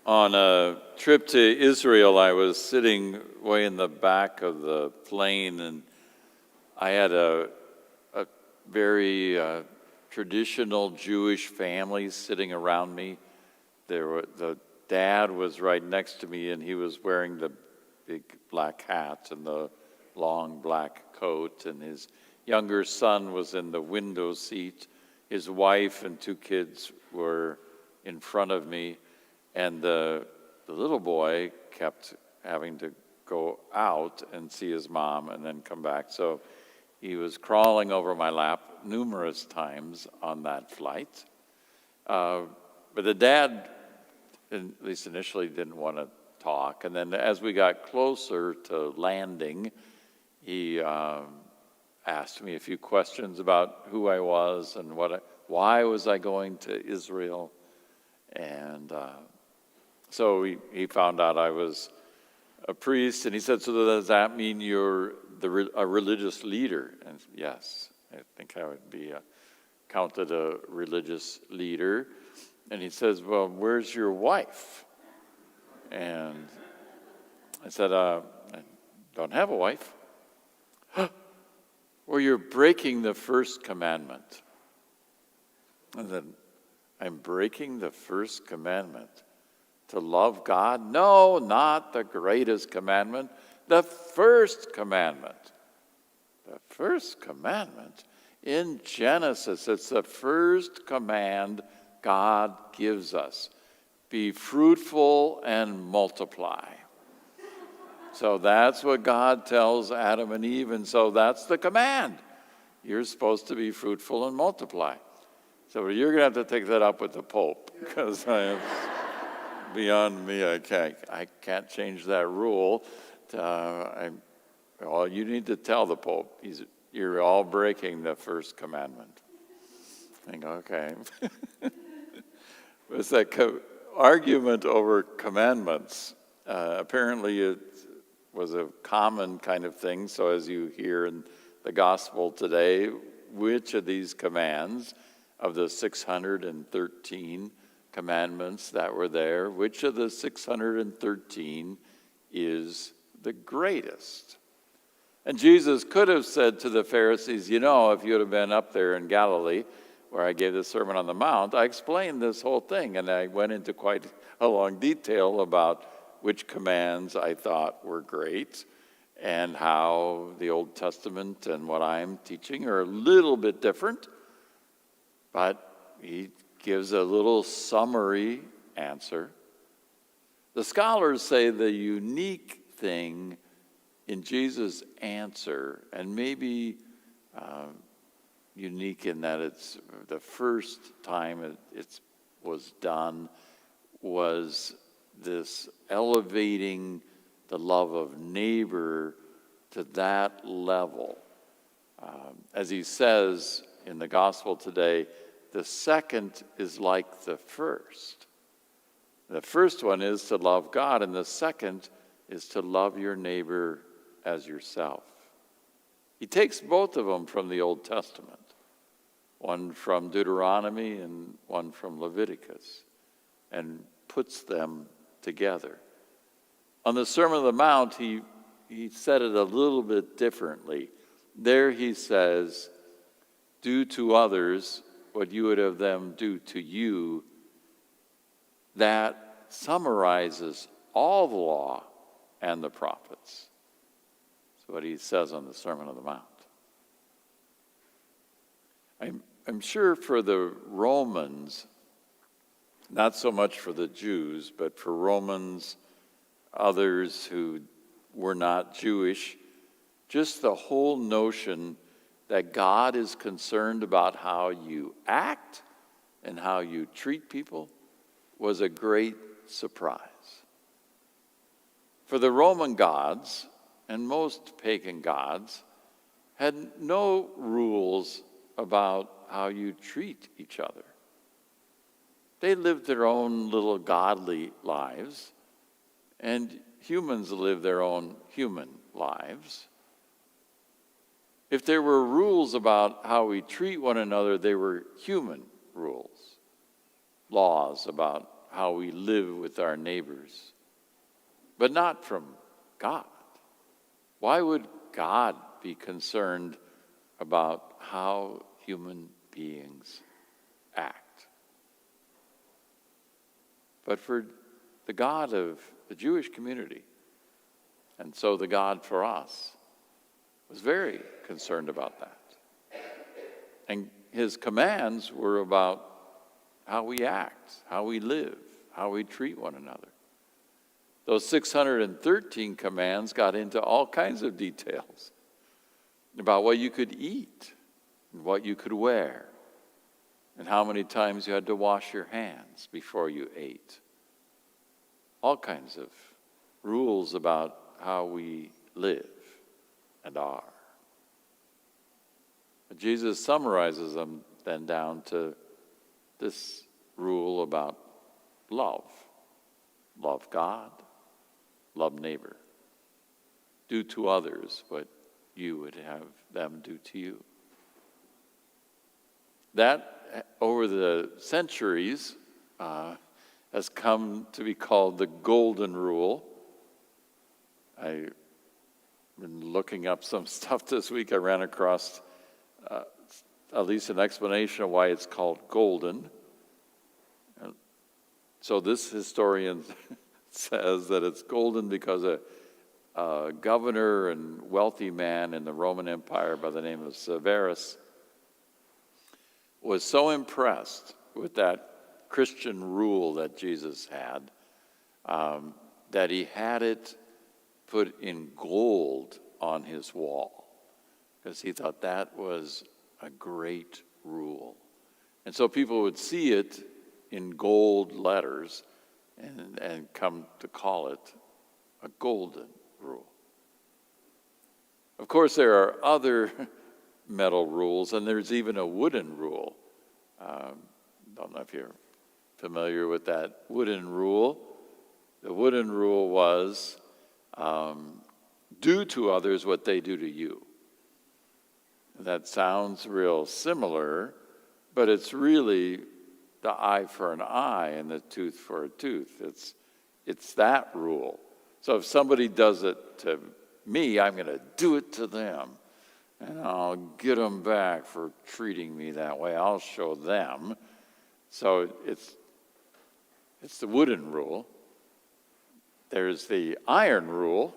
On a trip to Israel, I was sitting way in the back of the plane, and I had a very traditional Jewish family sitting around me. The dad was right next to me, and he was wearing the big black hat and the long black coat, and his younger son was in the window seat. His wife and two kids were in front of me. And the little boy kept having to go out and see his mom and then come back. So he was crawling over my lap numerous times on that flight. But the dad, at least initially, didn't want to talk. And then as we got closer to landing, he asked me a few questions about who I was and why was I going to Israel. And so he found out I was a priest, and he said, "So does that mean you're a religious leader?" And yes, I think I would be counted a religious leader. And he says, "Well, where's your wife?" And I said, "I don't have a wife." "Well, you're breaking the first commandment." I said, "I'm breaking the first commandment? To love God?" "No, not the greatest commandment. The first commandment." The first commandment? In Genesis, it's the first command God gives us. Be fruitful and multiply. So that's what God tells Adam and Eve, and so that's the command. You're supposed to be fruitful and multiply. So you're going to have to take that up with the Pope, because beyond me, I can't change that rule. You need to tell the Pope, you're all breaking the first commandment. I think, okay. It's that argument over commandments. Apparently it was a common kind of thing. So as you hear in the gospel today, which of these commands of the 613 commandments that were there, which of the 613 is the greatest? And Jesus could have said to the Pharisees, if you would have been up there in Galilee where I gave the Sermon on the Mount, I explained this whole thing, and I went into quite a long detail about which commands I thought were great and how the Old Testament and what I'm teaching are a little bit different. But he gives a little summary answer. The scholars say the unique thing in Jesus' answer, and maybe unique in that it's the first time it was done, was this elevating the love of neighbor to that level. As he says in the gospel today, the second is like the first. The first one is to love God, and the second is to love your neighbor as yourself. He takes both of them from the Old Testament, one from Deuteronomy and one from Leviticus, and puts them together. On the Sermon on the Mount, he said it a little bit differently. There he says, "Do to others what you would have them do to you." That summarizes all the law and the prophets. That's what he says on the Sermon on the Mount. I'm sure for the Romans, not so much for the Jews, but for Romans, others who were not Jewish, just the whole notion that God is concerned about how you act and how you treat people was a great surprise. For the Roman gods, and most pagan gods, had no rules about how you treat each other. They lived their own little godly lives, and humans live their own human lives. If there were rules about how we treat one another, they were human rules. Laws about how we live with our neighbors, but not from God. Why would God be concerned about how human beings act? But for the God of the Jewish community, and so the God for us, was very concerned about that. And his commands were about how we act, how we live, how we treat one another. Those 613 commands got into all kinds of details about what you could eat and what you could wear and how many times you had to wash your hands before you ate. All kinds of rules about how we live and are. But Jesus summarizes them then down to this rule about love. Love God, love neighbor. Do to others what you would have them do to you. That, over the centuries, has come to be called the Golden Rule. I've been looking up some stuff this week. I ran across at least an explanation of why it's called golden. So this historian says that it's golden because a governor and wealthy man in the Roman Empire by the name of Severus was so impressed with that Christian rule that Jesus had that he had it put in gold on his wall because he thought that was a great rule. And so people would see it in gold letters and come to call it a golden rule. Of course, there are other metal rules, and there's even a wooden rule. Don't know if you're familiar with that wooden rule. The wooden rule was do to others what they do to you. That sounds real similar, but it's really the eye for an eye and the tooth for a tooth. It's that rule. So if somebody does it to me, I'm going to do it to them. And I'll get them back for treating me that way. I'll show them. So it's the wooden rule. There's the iron rule.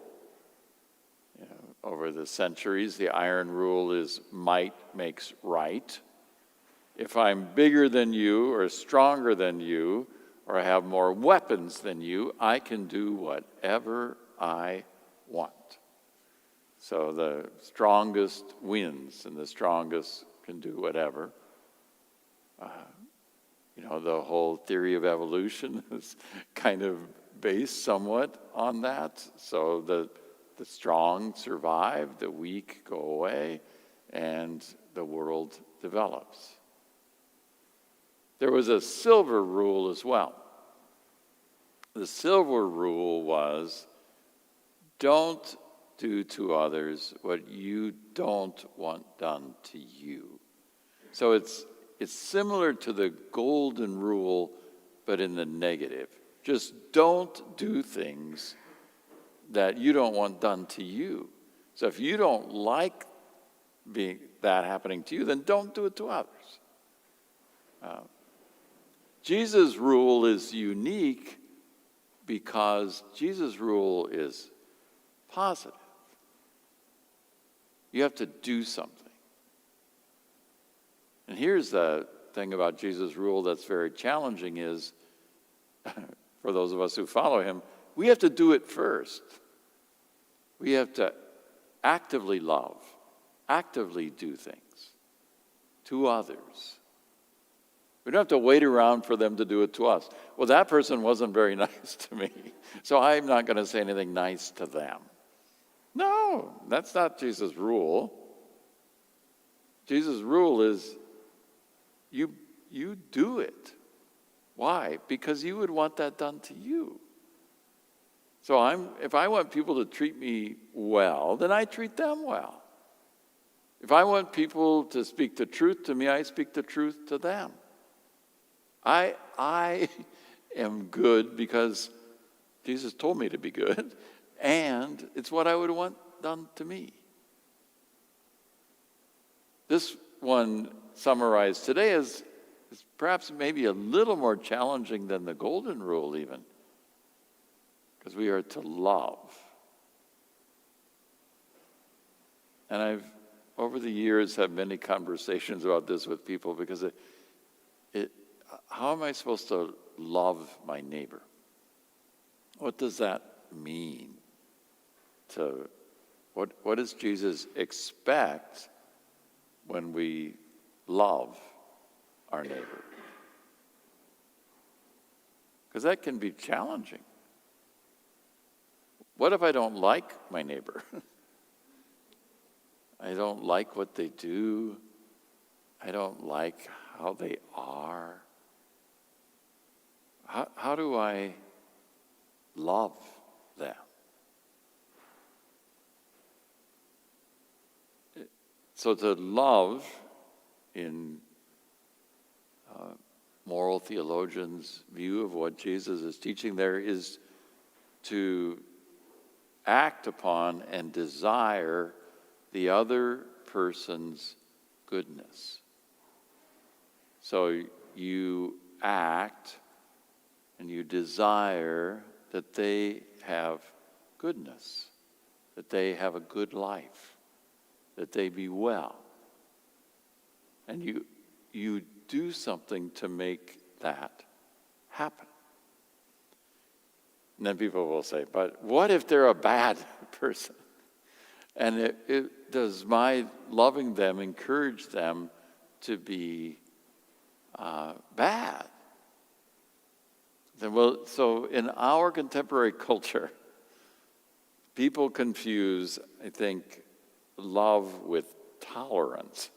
Over the centuries, the iron rule is might makes right. If I'm bigger than you or stronger than you or have more weapons than you, I can do whatever I want. So the strongest wins and the strongest can do whatever. The whole theory of evolution is kind of based somewhat on that. So the strong survive, the weak go away, and the world develops. There was a silver rule as well. The silver rule was, don't do to others what you don't want done to you. So it's similar to the golden rule, but in the negative. Just don't do things that you don't want done to you. So if you don't like that happening to you, then don't do it to others. Jesus' rule is unique because Jesus' rule is positive. You have to do something. And here's the thing about Jesus' rule that's very challenging is, for those of us who follow him, we have to do it first. We have to actively love, actively do things to others. We don't have to wait around for them to do it to us. Well, that person wasn't very nice to me, so I'm not going to say anything nice to them. No, that's not Jesus' rule. Jesus' rule is you do it. Why? Because you would want that done to you. So if I want people to treat me well, then I treat them well. If I want people to speak the truth to me, I speak the truth to them. I am good because Jesus told me to be good, and it's what I would want done to me. This one summarized today is perhaps maybe a little more challenging than the golden rule even, because we are to love. And I've, over the years, had many conversations about this with people because how am I supposed to love my neighbor? What does that mean? What does Jesus expect when we love our neighbor? Because that can be challenging. What if I don't like my neighbor? I don't like what they do. I don't like how they are. How do I love them? So to love, in moral theologians' view of what Jesus is teaching there, is to act upon and desire the other person's goodness. So you act and you desire that they have goodness, that they have a good life, that they be well. And you do something to make that happen. And then people will say, but what if they're a bad person? And does my loving them encourage them to be bad? Then, well, so in our contemporary culture, people confuse, I think, love with tolerance.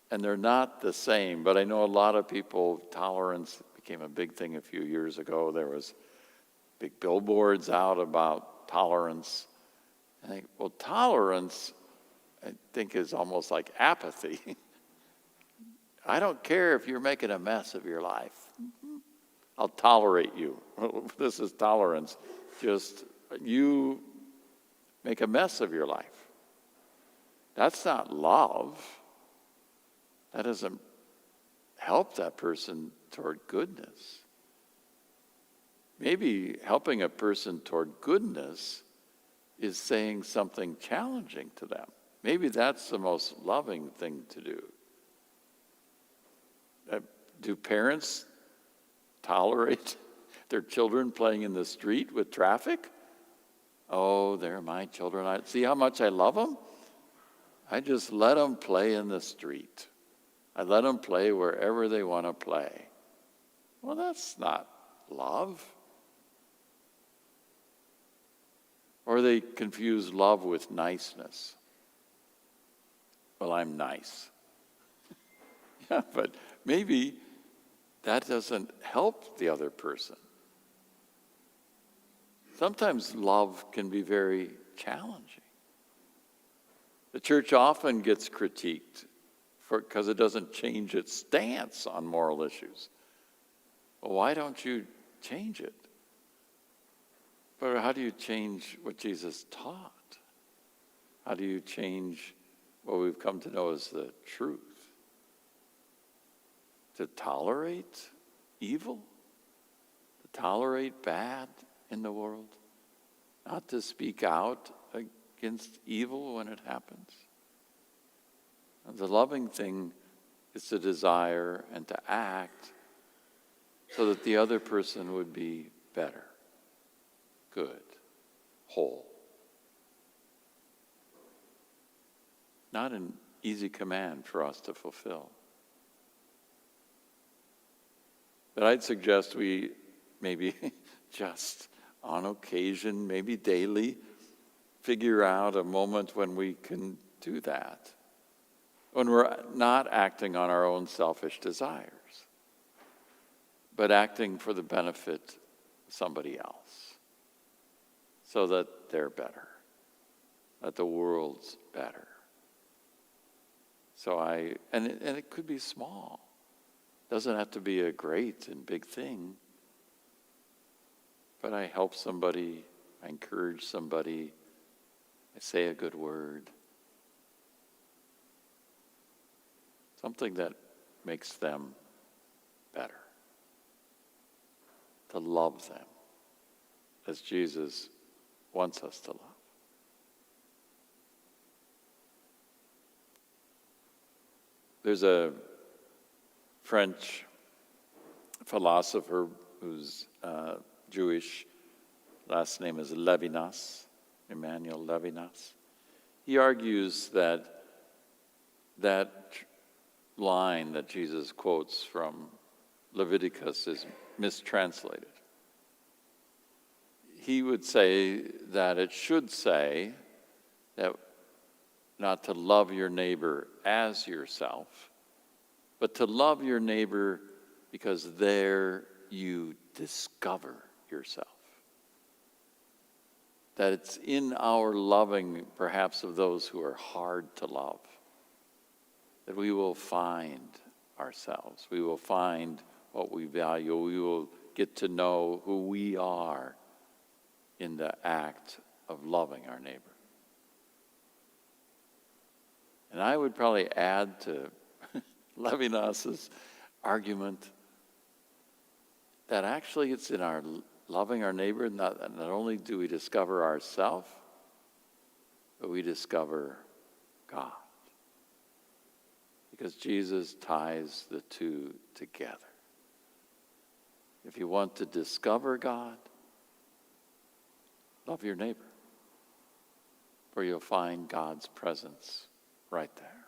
And they're not the same, but I know a lot of people, tolerance became a big thing a few years ago. There was big billboards out about tolerance. I think, well, tolerance, I think, is almost like apathy. I don't care if you're making a mess of your life. I'll tolerate you. This is tolerance. Just you make a mess of your life. That's not love. That doesn't help that person toward goodness. Maybe helping a person toward goodness is saying something challenging to them. Maybe that's the most loving thing to do. Do parents tolerate their children playing in the street with traffic? Oh, they're my children. See how much I love them? I just let them play in the street. I let them play wherever they want to play. Well, that's not love. Or they confuse love with niceness. Well, I'm nice. Yeah, but maybe that doesn't help the other person. Sometimes love can be very challenging. The church often gets critiqued because it doesn't change its stance on moral issues. Well, why don't you change it? But how do you change what Jesus taught? How do you change what we've come to know as the truth? To tolerate evil? To tolerate bad in the world? Not to speak out against evil when it happens? And the loving thing is to desire and to act so that the other person would be better, good, whole. Not an easy command for us to fulfill. But I'd suggest we maybe just on occasion, maybe daily, figure out a moment when we can do that. When we're not acting on our own selfish desires, but acting for the benefit of somebody else, so that they're better, that the world's better. So and it could be small. Doesn't have to be a great and big thing. but I help somebody, I encourage somebody, I say a good word. Something that makes them better. To love them as Jesus wants us to love. There's a French philosopher who's Jewish. Last name is Levinas, Emmanuel Levinas. He argues that line that Jesus quotes from Leviticus is mistranslated. He would say that it should say that not to love your neighbor as yourself, but to love your neighbor because there you discover yourself. That it's in our loving, perhaps, of those who are hard to love, that we will find ourselves. We will find what we value. We will get to know who we are in the act of loving our neighbor. And I would probably add to Levinas's argument that actually it's in our loving our neighbor, not only do we discover ourselves, but we discover God. Because Jesus ties the two together. If you want to discover God, love your neighbor, for you'll find God's presence right there.